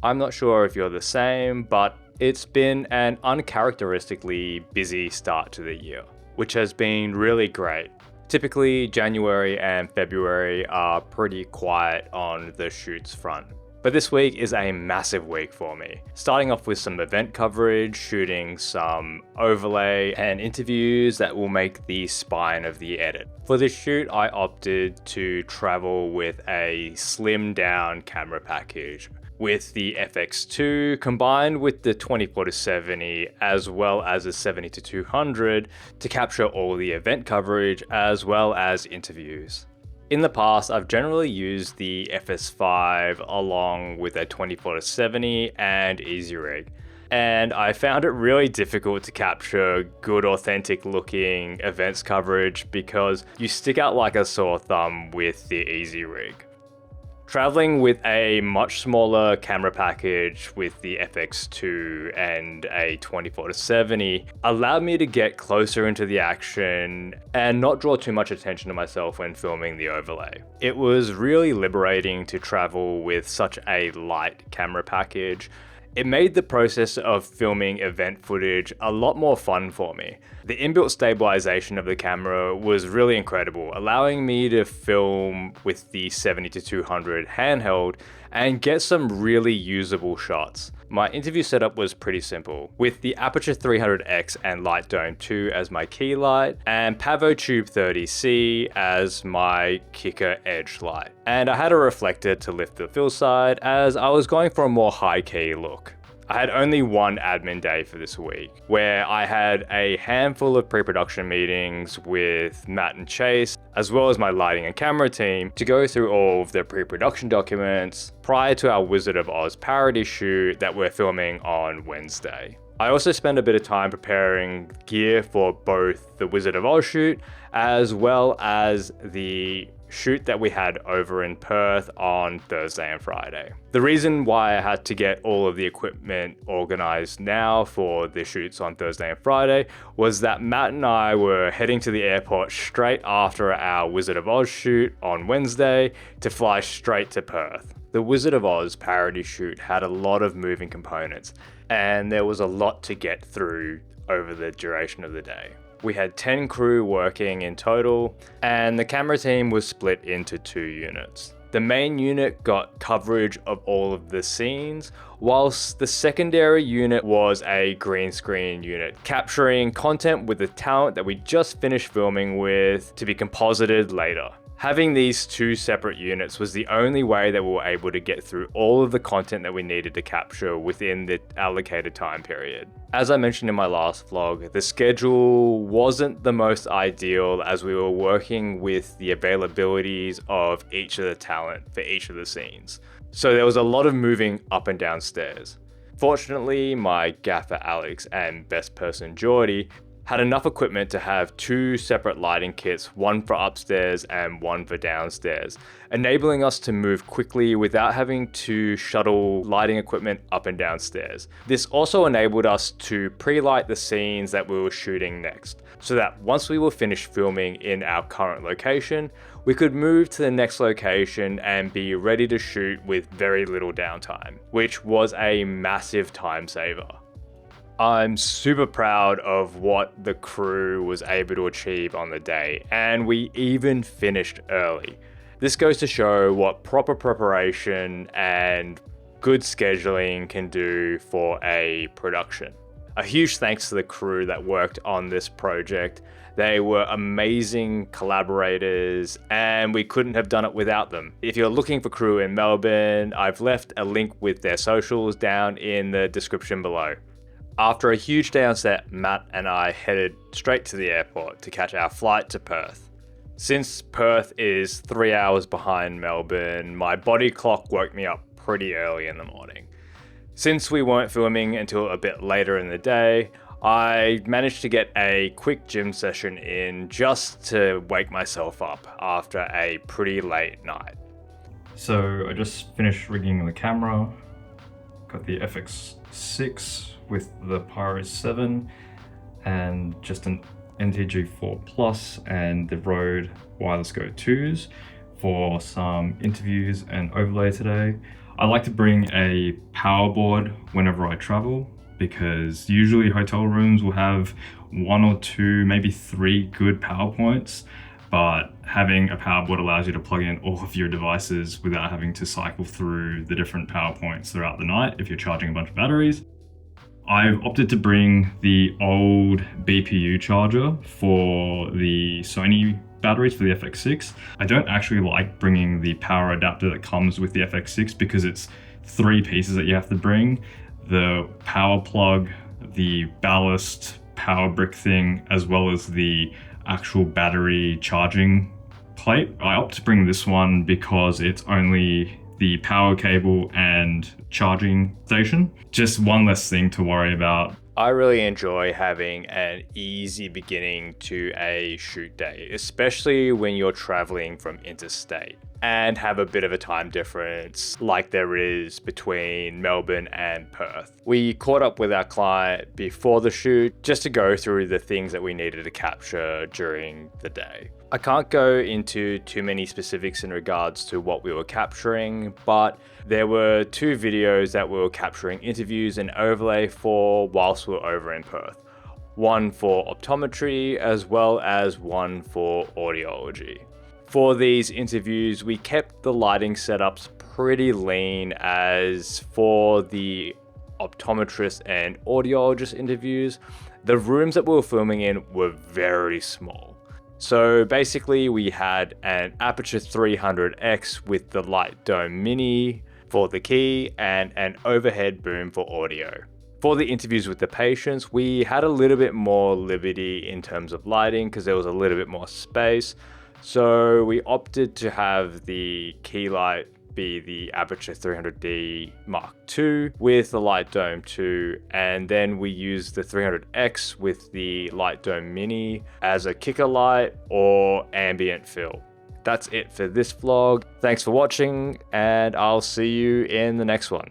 I'm not sure if you're the same, but it's been an uncharacteristically busy start to the year, which has been really great. Typically, January and February are pretty quiet on the shoots front. But this week is a massive week for me. Starting off with some event coverage, shooting some overlay and interviews that will make the spine of the edit. For this shoot, I opted to travel with a slimmed down camera package with the FX2 combined with the 24-70 as well as the 70-200 to capture all the event coverage as well as interviews. In the past, I've generally used the FS5 along with a 24-70 and Easy Rig, and I found it really difficult to capture good authentic looking events coverage because you stick out like a sore thumb with the Easy Rig. Traveling with a much smaller camera package with the FX2 and a 24-70 allowed me to get closer into the action and not draw too much attention to myself when filming the overlay. It was really liberating to travel with such a light camera package. It made the process of filming event footage a lot more fun for me. The inbuilt stabilization of the camera was really incredible, allowing me to film with the 70-200 handheld and get some really usable shots. My interview setup was pretty simple, with the Aperture 300X and Light Dome 2 as my key light, and Pavo Tube 30C as my kicker edge light. And I had a reflector to lift the fill side as I was going for a more high key look. I had only one admin day for this week, where I had a handful of pre-production meetings with Matt and Chase, as well as my lighting and camera team, to go through all of the pre-production documents prior to our Wizard of Oz Parody shoot that we're filming on Wednesday. I also spent a bit of time preparing gear for both the Wizard of Oz shoot, as well as the shoot that we had over in Perth on Thursday and Friday. The reason why I had to get all of the equipment organized now for the shoots on Thursday and Friday was that Matt and I were heading to the airport straight after our Wizard of Oz shoot on Wednesday to fly straight to Perth. The Wizard of Oz parody shoot had a lot of moving components, and there was a lot to get through over the duration of the day. We had 10 crew working in total, and the camera team was split into 2 units. The main unit got coverage of all of the scenes, whilst the secondary unit was a green screen unit, capturing content with the talent that we just finished filming with to be composited later. Having these 2 separate units was the only way that we were able to get through all of the content that we needed to capture within the allocated time period. As I mentioned in my last vlog, the schedule wasn't the most ideal as we were working with the availabilities of each of the talent for each of the scenes. So there was a lot of moving up and down stairs. Fortunately, my gaffer Alex and best person Geordie had enough equipment to have 2 separate lighting kits, one for upstairs and one for downstairs, enabling us to move quickly without having to shuttle lighting equipment up and downstairs. This also enabled us to pre-light the scenes that we were shooting next, so that once we were finished filming in our current location, we could move to the next location and be ready to shoot with very little downtime, which was a massive time saver. I'm super proud of what the crew was able to achieve on the day, and we even finished early. This goes to show what proper preparation and good scheduling can do for a production. A huge thanks to the crew that worked on this project. They were amazing collaborators, and we couldn't have done it without them. If you're looking for crew in Melbourne, I've left a link with their socials down in the description below. After a huge day on set, Matt and I headed straight to the airport to catch our flight to Perth. Since Perth is 3 hours behind Melbourne, my body clock woke me up pretty early in the morning. Since we weren't filming until a bit later in the day, I managed to get a quick gym session in just to wake myself up after a pretty late night. So I just finished rigging the camera, got the FX6 with the Pyro 7 and just an NTG4 Plus and the Rode Wireless Go 2s for some interviews and overlay today. I like to bring a power board whenever I travel, because usually hotel rooms will have 1 or 2, maybe 3 good power points, but having a power board allows you to plug in all of your devices without having to cycle through the different power points throughout the night if you're charging a bunch of batteries. I've opted to bring the old BPU charger for the Sony batteries for the FX6. I don't actually like bringing the power adapter that comes with the FX6 because it's 3 pieces that you have to bring: the power plug, the ballast power brick thing, as well as the actual battery charging plate. I opt to bring this one because it's only the power cable and charging station. Just one less thing to worry about. I really enjoy having an easy beginning to a shoot day, especially when you're traveling from interstate and have a bit of a time difference like there is between Melbourne and Perth. We caught up with our client before the shoot just to go through the things that we needed to capture during the day. I can't go into too many specifics in regards to what we were capturing, but there were 2 videos that we were capturing interviews and overlay for whilst we were over in Perth. One for optometry as well as one for audiology. For these interviews, we kept the lighting setups pretty lean, as for the optometrist and audiologist interviews, the rooms that we were filming in were very small. So basically we had an Aperture 300X with the Light Dome Mini for the key and an overhead boom for audio. For the interviews with the patients, we had a little bit more liberty in terms of lighting because there was a little bit more space. So we opted to have the key light be the Aperture 300D Mark II with the Light Dome 2, and then we used the 300X with the Light Dome Mini as a kicker light or ambient fill. That's it for this vlog. Thanks for watching, and I'll see you in the next one.